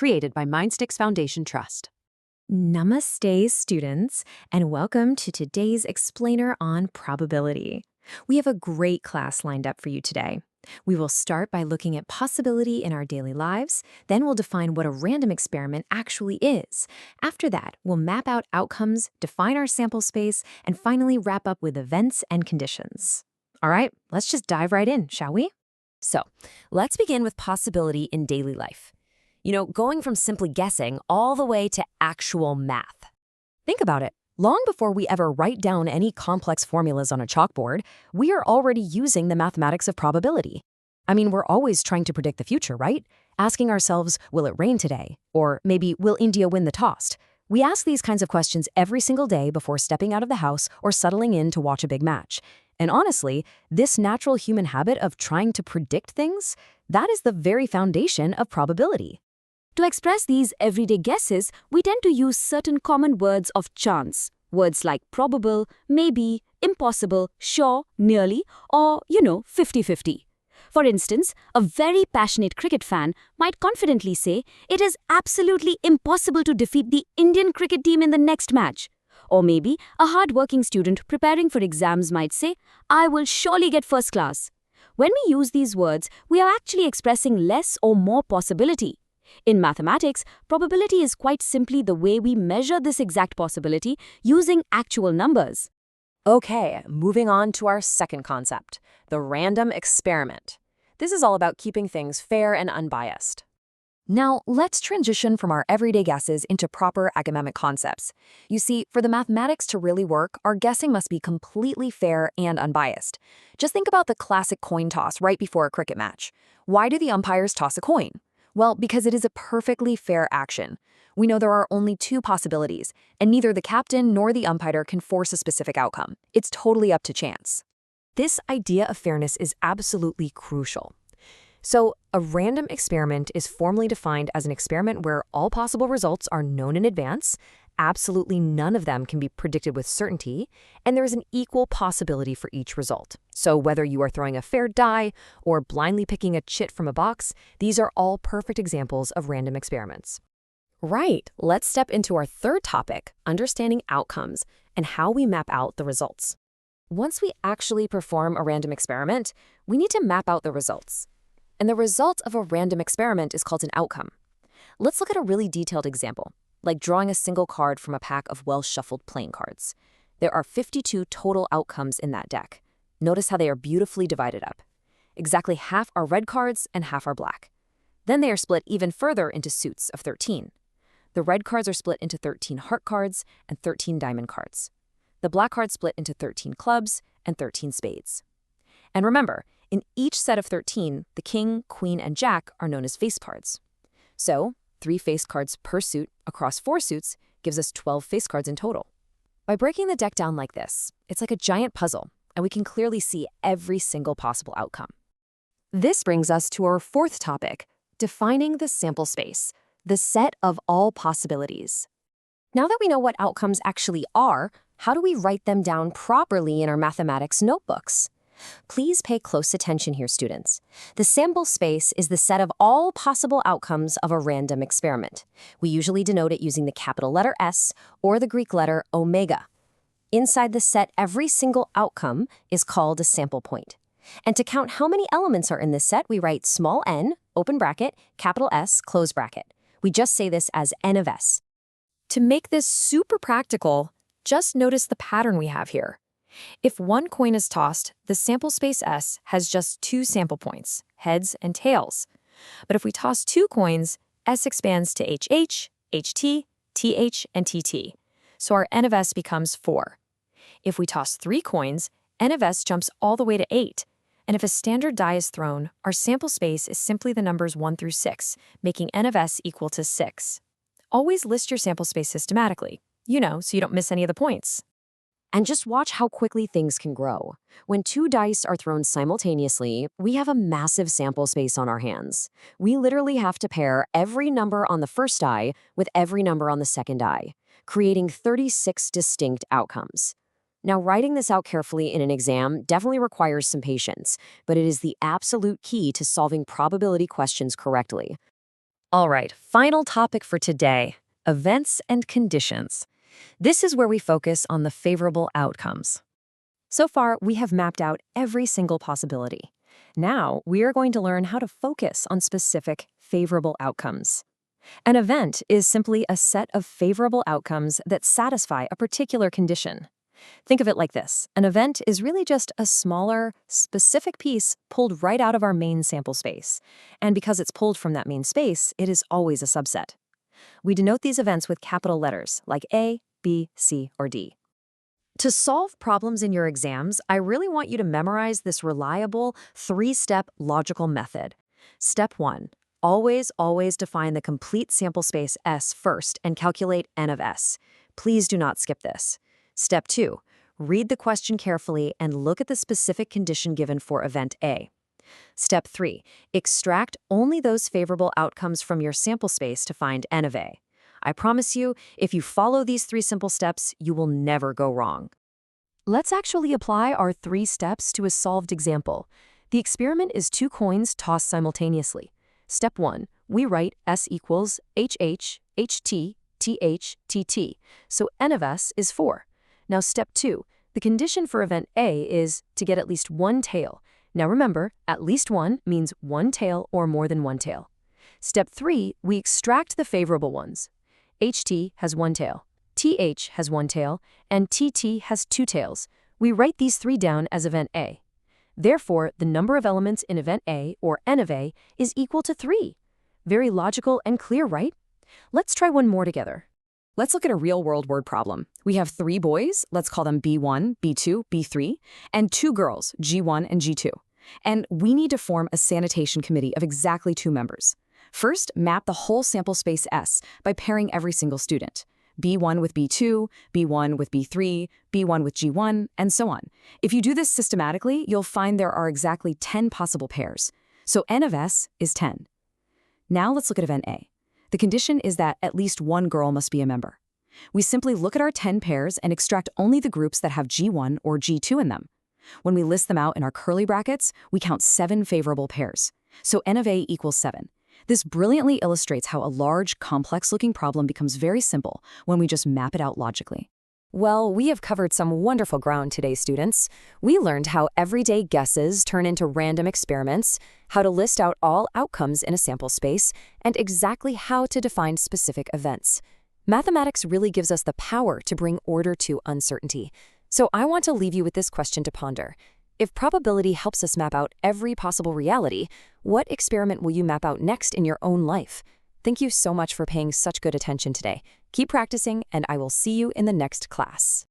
created by Mindsticks Foundation Trust. Namaste, students, and welcome to today's explainer on probability. We have a great class lined up for you today. We will start by looking at possibility in our daily lives, then we'll define what a random experiment actually is. After that, we'll map out outcomes, define our sample space, and finally wrap up with events and conditions. All right, let's just dive right in, shall we? So, let's begin with possibility in daily life. Going from simply guessing all the way to actual math. Think about it. Long before we ever write down any complex formulas on a chalkboard, we are already using the mathematics of probability. We're always trying to predict the future, right? Asking ourselves, will it rain today? Or maybe, will India win the toss? We ask these kinds of questions every single day before stepping out of the house or settling in to watch a big match. And honestly, this natural human habit of trying to predict things, that is the very foundation of probability. To express these everyday guesses, we tend to use certain common words of chance. Words like probable, maybe, impossible, sure, nearly, or, 50-50. For instance, a very passionate cricket fan might confidently say, it is absolutely impossible to defeat the Indian cricket team in the next match. Or maybe a hard-working student preparing for exams might say, I will surely get first class. When we use these words, we are actually expressing less or more possibility. In mathematics, probability is quite simply the way we measure this exact possibility using actual numbers. Okay, moving on to our second concept, the random experiment. This is all about keeping things fair and unbiased. Now, let's transition from our everyday guesses into proper academic concepts. You see, for the mathematics to really work, our guessing must be completely fair and unbiased. Just think about the classic coin toss right before a cricket match. Why do the umpires toss a coin? Well, because it is a perfectly fair action. We know there are only two possibilities, and neither the captain nor the umpire can force a specific outcome. It's totally up to chance. This idea of fairness is absolutely crucial. So, a random experiment is formally defined as an experiment where all possible results are known in advance, absolutely none of them can be predicted with certainty, and there is an equal possibility for each result. So whether you are throwing a fair die or blindly picking a chit from a box, these are all perfect examples of random experiments. Right, let's step into our third topic, understanding outcomes and how we map out the results. Once we actually perform a random experiment, we need to map out the results. And the result of a random experiment is called an outcome. Let's look at a really detailed example, like drawing a single card from a pack of well-shuffled playing cards. There are 52 total outcomes in that deck. Notice how they are beautifully divided up. Exactly half are red cards and half are black. Then they are split even further into suits of 13. The red cards are split into 13 heart cards and 13 diamond cards. The black cards split into 13 clubs and 13 spades. And remember, in each set of 13, the king, queen, and jack are known as face cards. So, 3 face cards per suit across 4 suits gives us 12 face cards in total. By breaking the deck down like this, it's like a giant puzzle, and we can clearly see every single possible outcome. This brings us to our fourth topic, defining the sample space, the set of all possibilities. Now that we know what outcomes actually are, how do we write them down properly in our mathematics notebooks? Please pay close attention here, students. The sample space is the set of all possible outcomes of a random experiment. We usually denote it using the capital letter S or the Greek letter omega. Inside the set, every single outcome is called a sample point. And to count how many elements are in this set, we write small n, open bracket, capital S, close bracket. We just say this as n of s. To make this super practical, just notice the pattern we have here. If one coin is tossed, the sample space S has just 2 sample points, heads and tails. But if we toss 2 coins, S expands to HH, HT, TH, and TT. So our N of S becomes 4. If we toss 3 coins, N of S jumps all the way to 8. And if a standard die is thrown, our sample space is simply the numbers 1 through 6, making N of S equal to 6. Always list your sample space systematically, so you don't miss any of the points. And just watch how quickly things can grow. When 2 dice are thrown simultaneously, we have a massive sample space on our hands. We literally have to pair every number on the first die with every number on the second die, creating 36 distinct outcomes. Now, writing this out carefully in an exam definitely requires some patience, but it is the absolute key to solving probability questions correctly. All right, final topic for today, events and conditions. This is where we focus on the favorable outcomes. So far, we have mapped out every single possibility. Now, we are going to learn how to focus on specific favorable outcomes. An event is simply a set of favorable outcomes that satisfy a particular condition. Think of it like this. An event is really just a smaller, specific piece pulled right out of our main sample space. And because it's pulled from that main space, it is always a subset. We denote these events with capital letters like A, B, C, or D. To solve problems in your exams, I really want you to memorize this reliable, three-step logical method. Step 1. Always define the complete sample space S first and calculate N of S. Please do not skip this. Step 2. Read the question carefully and look at the specific condition given for event A. Step 3. Extract only those favorable outcomes from your sample space to find N of A. I promise you, if you follow these 3 simple steps, you will never go wrong. Let's actually apply our 3 steps to a solved example. The experiment is 2 coins tossed simultaneously. Step 1. We write S equals HH, HT, TH, TT, so N of S is 4. Now step 2. The condition for event A is to get at least 1 tail. Now remember, at least 1 means 1 tail or more than 1 tail. Step 3. We extract the favorable ones. HT has 1 tail, TH has 1 tail, and TT has 2 tails. We write these 3 down as event A. Therefore, the number of elements in event A, or N of A, is equal to 3. Very logical and clear, right? Let's try one more together. Let's look at a real-world word problem. We have 3 boys, let's call them B1, B2, B3, and 2 girls, G1 and G2. And we need to form a sanitation committee of exactly 2 members. First, map the whole sample space S by pairing every single student. B1 with B2, B1 with B3, B1 with G1, and so on. If you do this systematically, you'll find there are exactly 10 possible pairs. So N of S is 10. Now let's look at event A. The condition is that at least 1 girl must be a member. We simply look at our 10 pairs and extract only the groups that have G1 or G2 in them. When we list them out in our curly brackets, we count 7 favorable pairs. So N of A equals 7. This brilliantly illustrates how a large, complex-looking problem becomes very simple when we just map it out logically. Well, we have covered some wonderful ground today, students. We learned how everyday guesses turn into random experiments, how to list out all outcomes in a sample space, and exactly how to define specific events. Mathematics really gives us the power to bring order to uncertainty. So I want to leave you with this question to ponder. If probability helps us map out every possible reality, what experiment will you map out next in your own life? Thank you so much for paying such good attention today. Keep practicing, and I will see you in the next class.